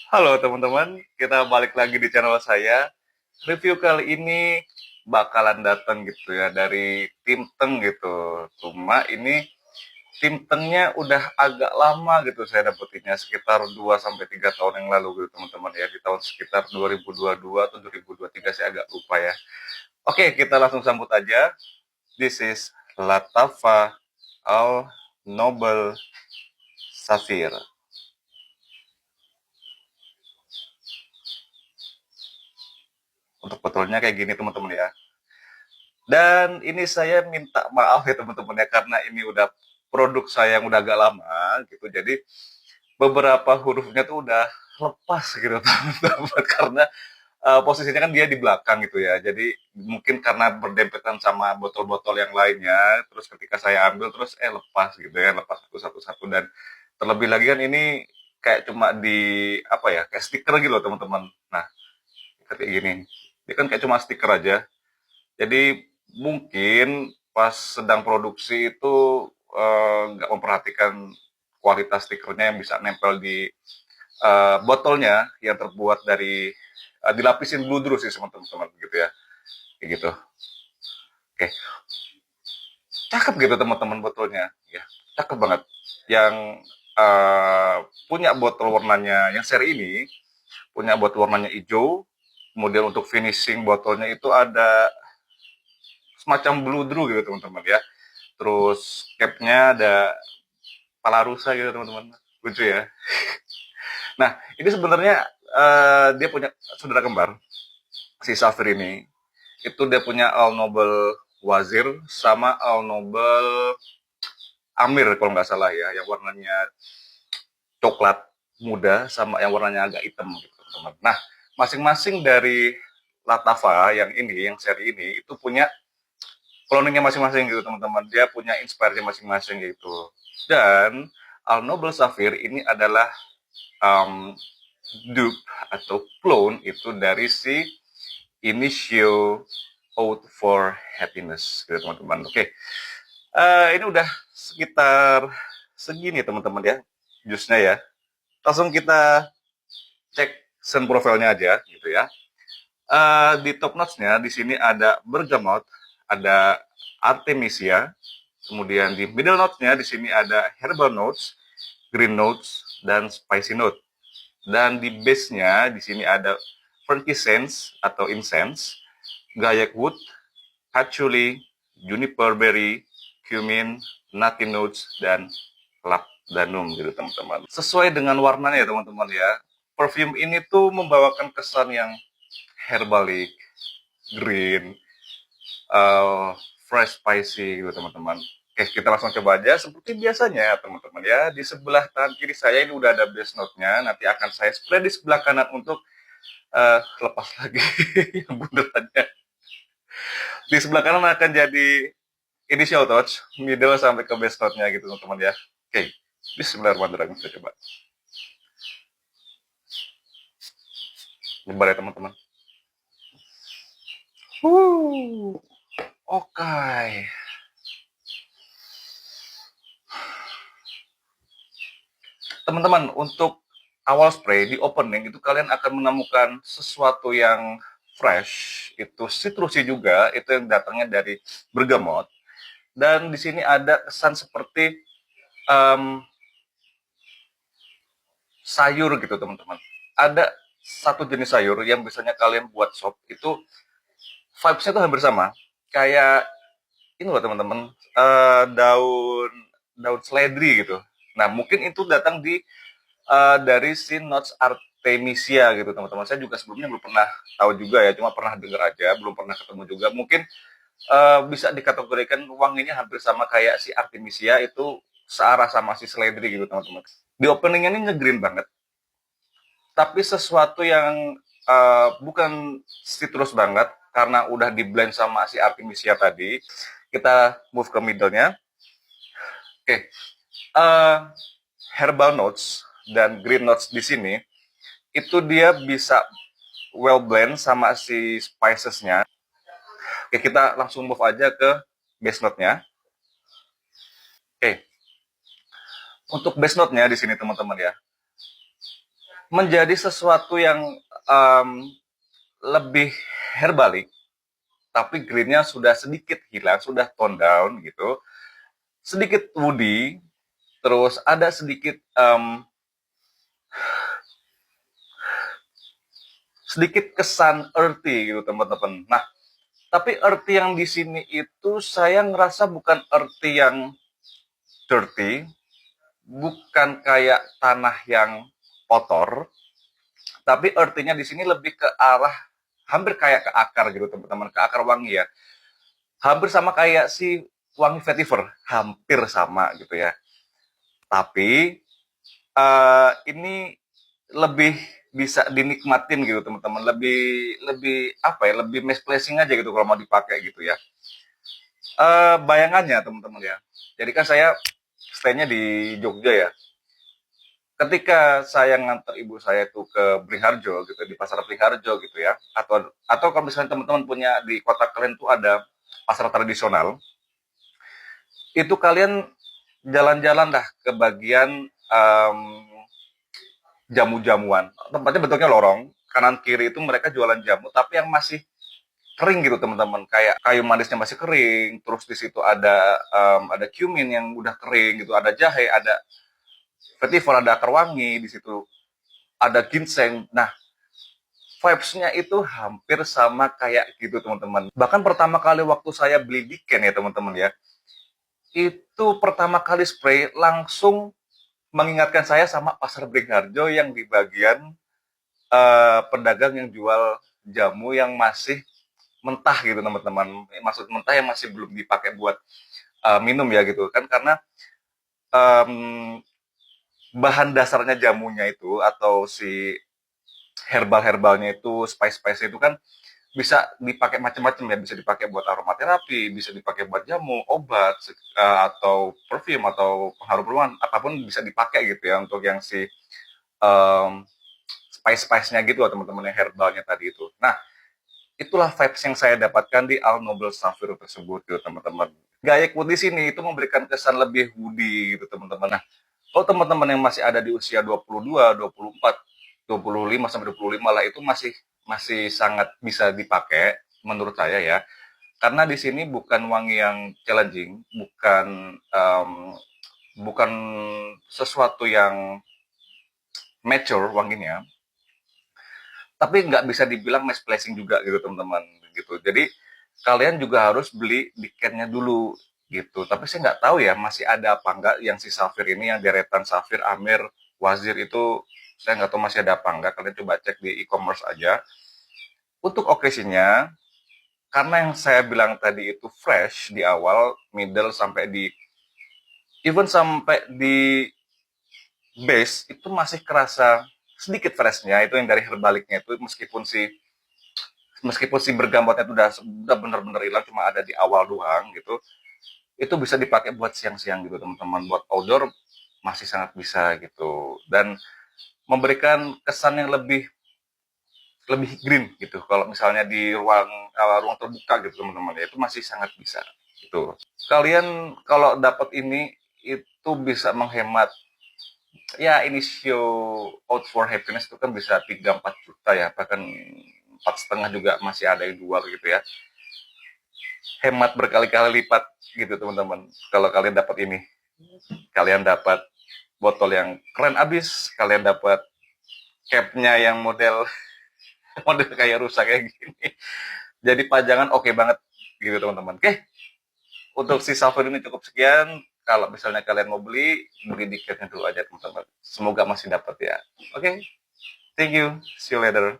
Halo teman-teman, kita balik lagi di channel saya. Review kali ini bakalan datang gitu ya dari tim Teng gitu. Cuma ini tim Tengnya udah agak lama gitu saya dapetinnya sekitar 2 sampai 3 tahun yang lalu gitu teman-teman ya, di tahun sekitar 2022 atau 2023 saya agak lupa ya. Oke, kita langsung sambut aja. This is Latafa Al Nobel Safir. Untuk botolnya kayak gini teman-teman ya. Dan ini saya minta maaf ya teman-teman ya, karena ini udah produk saya yang udah agak lama gitu. Jadi beberapa hurufnya tuh udah lepas gitu teman-teman karena posisinya kan dia di belakang gitu ya. Jadi mungkin karena berdempetan sama botol-botol yang lainnya, terus ketika saya ambil terus lepas gitu ya, lepas satu-satu dan terlebih lagi kan ini kayak cuma di apa ya, kayak stiker gitu loh teman-teman. Nah, kayak gini. Dia kan kayak cuma stiker aja. Jadi mungkin pas sedang produksi itu nggak memperhatikan kualitas stikernya yang bisa nempel di botolnya yang terbuat dari dilapisin bludru sih teman-teman gitu ya, kayak gitu. Oke, cakep gitu teman-teman botolnya, ya cakep banget. Yang punya botol warnanya yang seri ini punya botol warnanya hijau, kemudian untuk finishing botolnya itu ada semacam bludru gitu teman-teman ya. Terus capnya ada pala rusa gitu teman-teman, lucu ya. Nah ini sebenarnya dia punya saudara kembar, si Safir ini. Itu dia punya Al Nobel Wazir sama Al Nobel Amir kalau nggak salah ya, yang warnanya coklat muda sama yang warnanya agak hitam gitu teman-teman. Nah masing-masing dari Latafa yang ini, yang seri ini itu punya cloningnya masing-masing gitu teman-teman. Dia punya inspirasi masing-masing gitu. Dan Al Nobel Safir ini adalah um, dupe atau clone itu dari si Initio Out for Happiness gitu teman-teman. Oke, ini udah sekitar segini teman-teman ya, jusnya ya. Langsung kita cek sen profilnya aja gitu ya. Di top notes-nya di sini ada bergamot, ada artemisia, kemudian di middle notes-nya di sini ada herbal notes, green notes, dan spicy note. Dan di base-nya di sini ada frankincense atau incense, gayak wood, patchouli, juniper berry, cumin, nutty notes, dan labdanum gitu teman-teman. Sesuai dengan warnanya ya teman-teman ya. Perfume ini tuh membawakan kesan yang herbalik, green, fresh spicy gitu teman-teman. Oke, kita langsung coba aja seperti biasanya teman-teman ya. Di sebelah tangan kiri saya ini udah ada base note-nya. Nanti akan saya spray di sebelah kanan untuk lepas lagi yang bundelannya. Di sebelah kanan akan jadi initial touch, middle sampai ke base note-nya gitu teman-teman ya. Oke, bismillahirrahmanirrahim, kita coba. Nyebar ya teman-teman. Oke. Okay. Teman-teman, untuk awal spray di opening itu kalian akan menemukan sesuatu yang fresh, itu citrusy juga, itu yang datangnya dari bergamot. Dan di sini ada kesan seperti um, sayur gitu teman-teman. Ada satu jenis sayur yang biasanya kalian buat sop itu vibes-nya tuh hampir sama. Kayak ini loh teman-teman, daun daun seledri gitu. Nah mungkin itu datang dari si Notes Artemisia gitu teman-teman. Saya juga sebelumnya belum pernah tahu juga ya, cuma pernah dengar aja, belum pernah ketemu juga. Mungkin bisa dikategorikan wanginya hampir sama kayak si Artemisia, itu searah sama si seledri gitu teman-teman. Di openingnya ini ngegreen banget, tapi sesuatu yang bukan citrus banget karena udah di blend sama si Artemisia tadi. Kita move ke middle-nya. Oke, herbal notes dan green notes di sini itu dia bisa well blend sama si spicesnya. Oke, kita langsung move aja ke base note-nya. Oke, untuk base note-nya di sini teman-teman ya. menjadi sesuatu yang um, lebih herbalik, tapi greennya sudah sedikit hilang, sudah tone down gitu, sedikit woody, terus ada sedikit sedikit kesan earthy gitu teman-teman. Nah, tapi earthy yang di sini itu saya ngerasa bukan earthy yang dirty, bukan kayak tanah yang kotor, tapi earthy-nya di sini lebih ke arah hampir kayak ke akar gitu teman-teman, ke akar wangi ya. Hampir sama kayak si wangi vetiver, hampir sama gitu ya. Tapi ini lebih bisa dinikmatin gitu teman-teman, lebih lebih apa ya, lebih misplacing aja gitu kalau mau dipakai gitu ya. Bayangannya teman-teman ya, jadi kan saya stay-nya di Jogja ya. Ketika saya nganter ibu saya tuh ke Beringharjo gitu, di pasar Beringharjo gitu ya, atau kalau misalnya teman-teman punya di kota kalian tuh ada pasar tradisional, itu kalian jalan-jalan dah ke bagian jamu-jamuan. Tempatnya bentuknya lorong, kanan kiri itu mereka jualan jamu, tapi yang masih kering gitu teman-teman. Kayak kayu manisnya masih kering, terus di situ ada cumin yang udah kering gitu, ada jahe, ada vetiver, ada akar wangi di situ, ada ginseng. Nah, vibes-nya itu hampir sama kayak gitu teman-teman. Bahkan pertama kali waktu saya beli Diken ya teman-teman ya, itu pertama kali spray langsung mengingatkan saya sama pasar Beringharjo yang di bagian pedagang yang jual jamu yang masih mentah gitu teman-teman. Maksud mentah yang masih belum dipakai buat minum ya gitu kan, karena um, bahan dasarnya jamunya itu atau si herbal-herbalnya itu, spice-spice itu kan bisa dipakai macam-macam ya, bisa dipakai buat aromaterapi, bisa dipakai buat jamu, obat, atau perfume atau pengharum ruangan, apapun bisa dipakai gitu ya untuk yang si um, spice-spice-nya gitu loh teman-teman, yang herbalnya tadi itu. Nah, itulah vibes yang saya dapatkan di Al Noble Sapphire tersebut gitu teman-teman. Gaya wood di sini itu memberikan kesan lebih woody gitu teman-teman. Nah, kalau teman-teman yang masih ada di usia 22, 24, 25 sampai 25 lah, itu masih masih sangat bisa dipakai menurut saya ya. Karena di sini bukan wangi yang challenging, bukan sesuatu yang mature wanginya, tapi nggak bisa dibilang misplacing juga gitu teman-teman gitu. Jadi kalian juga harus beli tiketnya dulu gitu. Tapi saya nggak tahu ya masih ada apa nggak yang si Safir ini, yang deretan Safir, Amir, Wazir itu, saya nggak tahu masih ada apa nggak. Kalian coba cek di e-commerce aja. Untuk occasionnya, karena yang saya bilang tadi itu fresh di awal, middle, sampai di even sampai di base itu masih kerasa sedikit freshnya, itu yang dari herbaliknya itu, meskipun si bergamotnya itu udah benar-benar hilang, cuma ada di awal doang gitu, itu bisa dipakai buat siang-siang gitu teman-teman, buat outdoor masih sangat bisa gitu, dan memberikan kesan yang lebih lebih green gitu kalau misalnya di ruang terbuka gitu teman-teman ya, itu masih sangat bisa gitu. Kalian kalau dapat ini itu bisa menghemat ya, ini show out for happiness itu kan bisa 3-4 juta ya, bahkan 4,5 juga masih ada yang jual gitu ya. Hemat berkali-kali lipat gitu teman-teman. Kalau kalian dapat ini, kalian dapat botol yang keren abis, kalian dapat capnya yang model model kayak rusak kayak gini. Jadi pajangan oke banget gitu teman-teman. Oke, untuk si Salver ini cukup sekian. Kalau misalnya kalian mau beli, beli tiketnya dulu aja teman-teman. Semoga masih dapat ya. Oke, thank you. See you later.